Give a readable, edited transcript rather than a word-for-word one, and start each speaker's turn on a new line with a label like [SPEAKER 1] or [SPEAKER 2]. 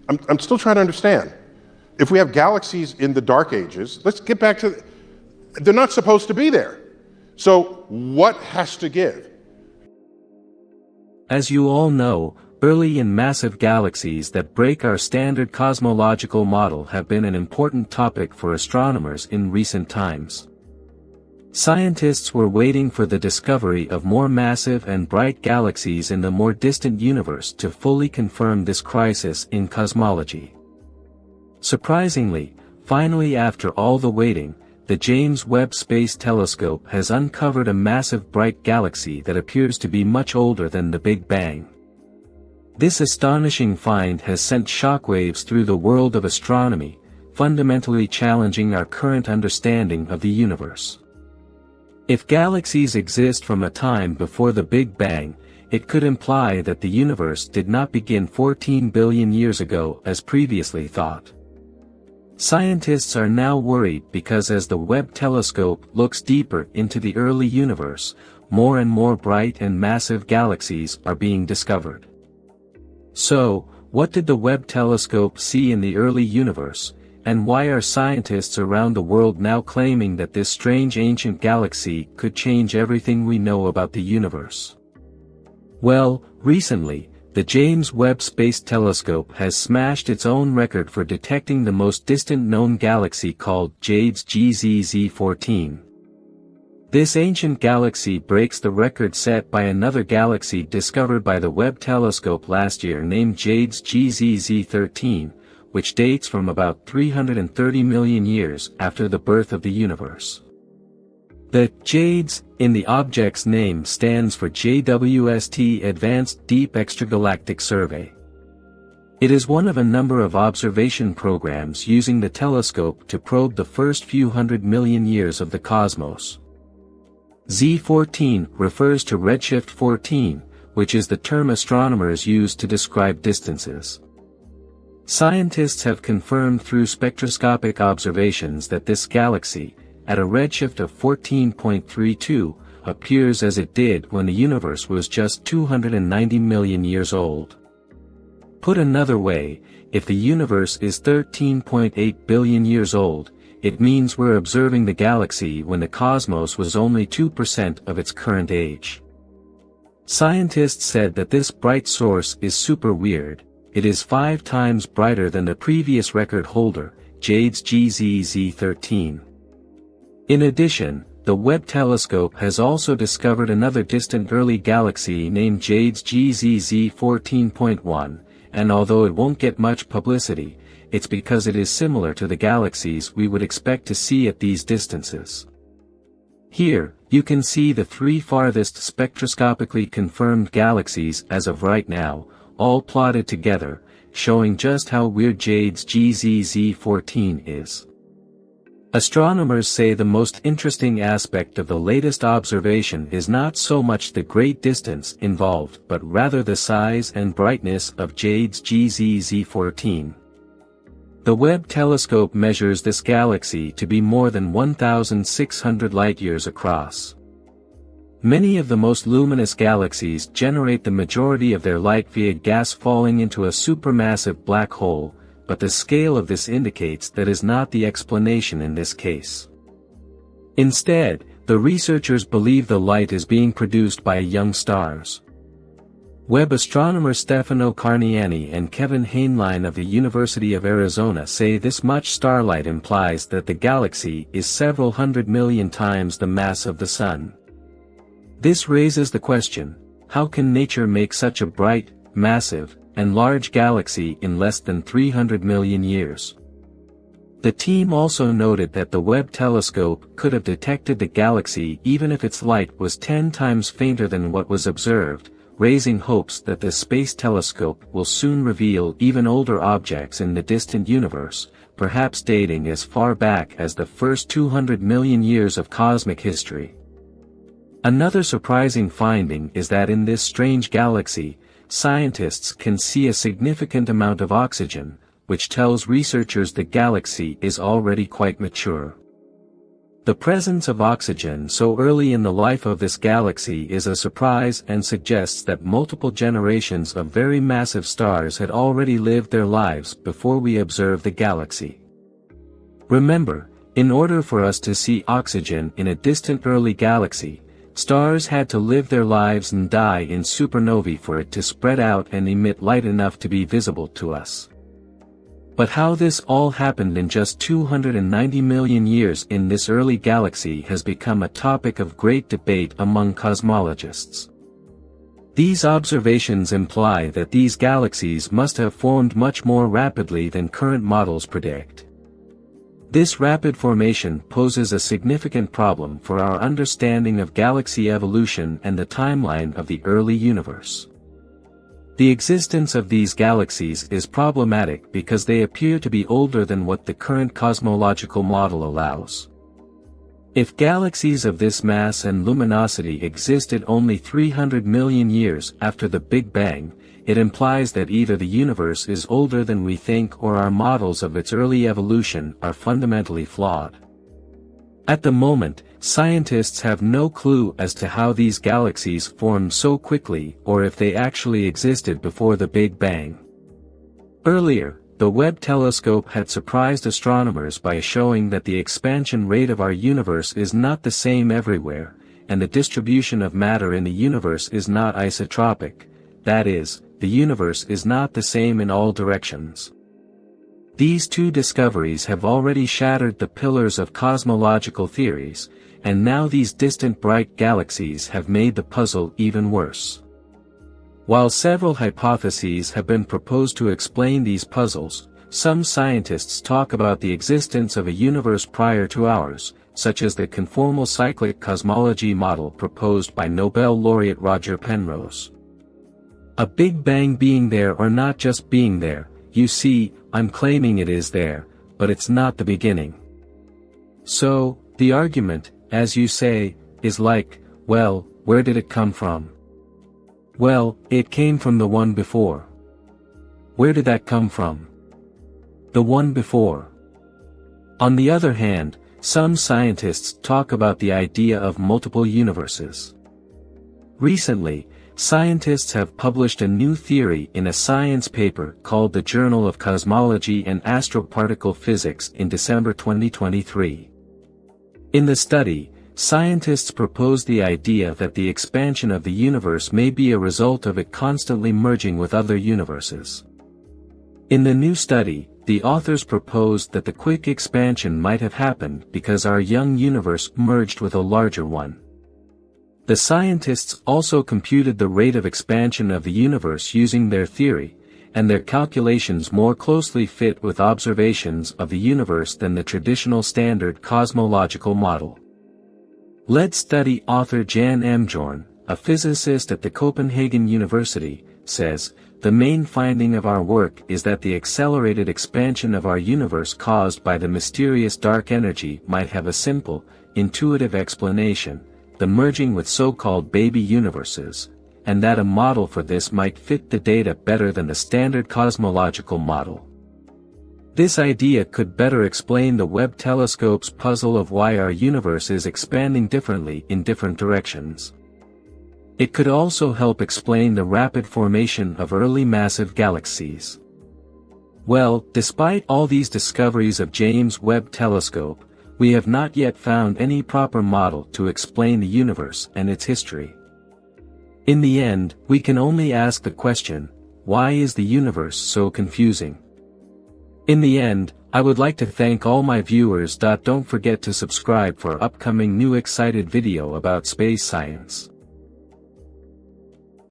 [SPEAKER 1] I'm still trying to understand. If we have galaxies in the dark ages, let's get back to, they're not supposed to be there. So what has to give?
[SPEAKER 2] As you all know, early and massive galaxies that break our standard cosmological model have been an important topic for astronomers in recent times. Scientists were waiting for the discovery of more massive and bright galaxies in the more distant universe to fully confirm this crisis in cosmology. Surprisingly, finally after all the waiting, the James Webb Space Telescope has uncovered a massive bright galaxy that appears to be much older than the Big Bang. This astonishing find has sent shockwaves through the world of astronomy, fundamentally challenging our current understanding of the universe. If galaxies exist from a time before the Big Bang, it could imply that the universe did not begin 14 billion years ago as previously thought. Scientists are now worried because as the Webb telescope looks deeper into the early universe, more and more bright and massive galaxies are being discovered. So, what did the Webb telescope see in the early universe, and why are scientists around the world now claiming that this strange ancient galaxy could change everything we know about the universe? Well, recently, the James Webb Space Telescope has smashed its own record for detecting the most distant known galaxy called Jade's GZZ14. This ancient galaxy breaks the record set by another galaxy discovered by the Webb telescope last year named Jade's GZZ13, which dates from about 330 million years after the birth of the universe. The JADES in the object's name stands for JWST Advanced Deep Extragalactic Survey. It is one of a number of observation programs using the telescope to probe the first few hundred million years of the cosmos. Z14 refers to redshift 14, which is the term astronomers use to describe distances. Scientists have confirmed through spectroscopic observations that this galaxy, at a redshift of 14.32, appears as it did when the universe was just 290 million years old. Put another way, if the universe is 13.8 billion years old, it means we're observing the galaxy when the cosmos was only 2% of its current age. Scientists said that this bright source is super weird. It is 5 times brighter than the previous record holder, Jade's GZZ13. In addition, the Webb telescope has also discovered another distant early galaxy named Jade's GZZ14.1, and although it won't get much publicity, it's because it is similar to the galaxies we would expect to see at these distances. Here, you can see the 3 farthest spectroscopically confirmed galaxies as of right now, all plotted together, showing just how weird Jade's GZZ14 is. Astronomers say the most interesting aspect of the latest observation is not so much the great distance involved but rather the size and brightness of Jade's GZZ14. The Webb telescope measures this galaxy to be more than 1,600 light-years across. Many of the most luminous galaxies generate the majority of their light via gas falling into a supermassive black hole, but the scale of this indicates that is not the explanation in this case. Instead, the researchers believe the light is being produced by young stars. Webb astronomers Stefano Carniani and Kevin Hainline of the University of Arizona say this much starlight implies that the galaxy is several hundred million times the mass of the Sun. This raises the question, how can nature make such a bright, massive, and large galaxy in less than 300 million years? The team also noted that the Webb telescope could have detected the galaxy even if its light was 10 times fainter than what was observed, raising hopes that the space telescope will soon reveal even older objects in the distant universe, perhaps dating as far back as the first 200 million years of cosmic history. Another surprising finding is that in this strange galaxy, scientists can see a significant amount of oxygen, which tells researchers the galaxy is already quite mature. The presence of oxygen so early in the life of this galaxy is a surprise and suggests that multiple generations of very massive stars had already lived their lives before we observed the galaxy. Remember, in order for us to see oxygen in a distant early galaxy, stars had to live their lives and die in supernovae for it to spread out and emit light enough to be visible to us. But how this all happened in just 290 million years in this early galaxy has become a topic of great debate among cosmologists. These observations imply that these galaxies must have formed much more rapidly than current models predict. This rapid formation poses a significant problem for our understanding of galaxy evolution and the timeline of the early universe. The existence of these galaxies is problematic because they appear to be older than what the current cosmological model allows. If galaxies of this mass and luminosity existed only 300 million years after the Big Bang, it implies that either the universe is older than we think or our models of its early evolution are fundamentally flawed. At the moment, scientists have no clue as to how these galaxies formed so quickly or if they actually existed before the Big Bang. Earlier, the Webb telescope had surprised astronomers by showing that the expansion rate of our universe is not the same everywhere, and the distribution of matter in the universe is not isotropic, that is, the universe is not the same in all directions. These two discoveries have already shattered the pillars of cosmological theories, and now these distant bright galaxies have made the puzzle even worse. While several hypotheses have been proposed to explain these puzzles, some scientists talk about the existence of a universe prior to ours, such as the conformal cyclic cosmology model proposed by Nobel laureate Roger Penrose. A Big Bang being there or not just being there, you see, I'm claiming it is there, but it's not the beginning. So, the argument, as you say, is like, well, where did it come from? Well, it came from the one before. Where did that come from? The one before. On the other hand, some scientists talk about the idea of multiple universes. Recently, scientists have published a new theory in a science paper called the Journal of Cosmology and Astroparticle Physics in December 2023. In the study, scientists propose the idea that the expansion of the universe may be a result of it constantly merging with other universes. In the new study, the authors proposed that the quick expansion might have happened because our young universe merged with a larger one. The scientists also computed the rate of expansion of the universe using their theory, and their calculations more closely fit with observations of the universe than the traditional standard cosmological model. Lead study author Jan Emjorn, a physicist at the Copenhagen University, says, "The main finding of our work is that the accelerated expansion of our universe caused by the mysterious dark energy might have a simple, intuitive explanation, the merging with so-called baby universes, and that a model for this might fit the data better than the standard cosmological model." This idea could better explain the Webb telescope's puzzle of why our universe is expanding differently in different directions. It could also help explain the rapid formation of early massive galaxies. Well, despite all these discoveries of James Webb Telescope, we have not yet found any proper model to explain the universe and its history. In the end, we can only ask the question, why is the universe so confusing? In the end, I would like to thank all my viewers. Don't forget to subscribe for upcoming new excited video about space science.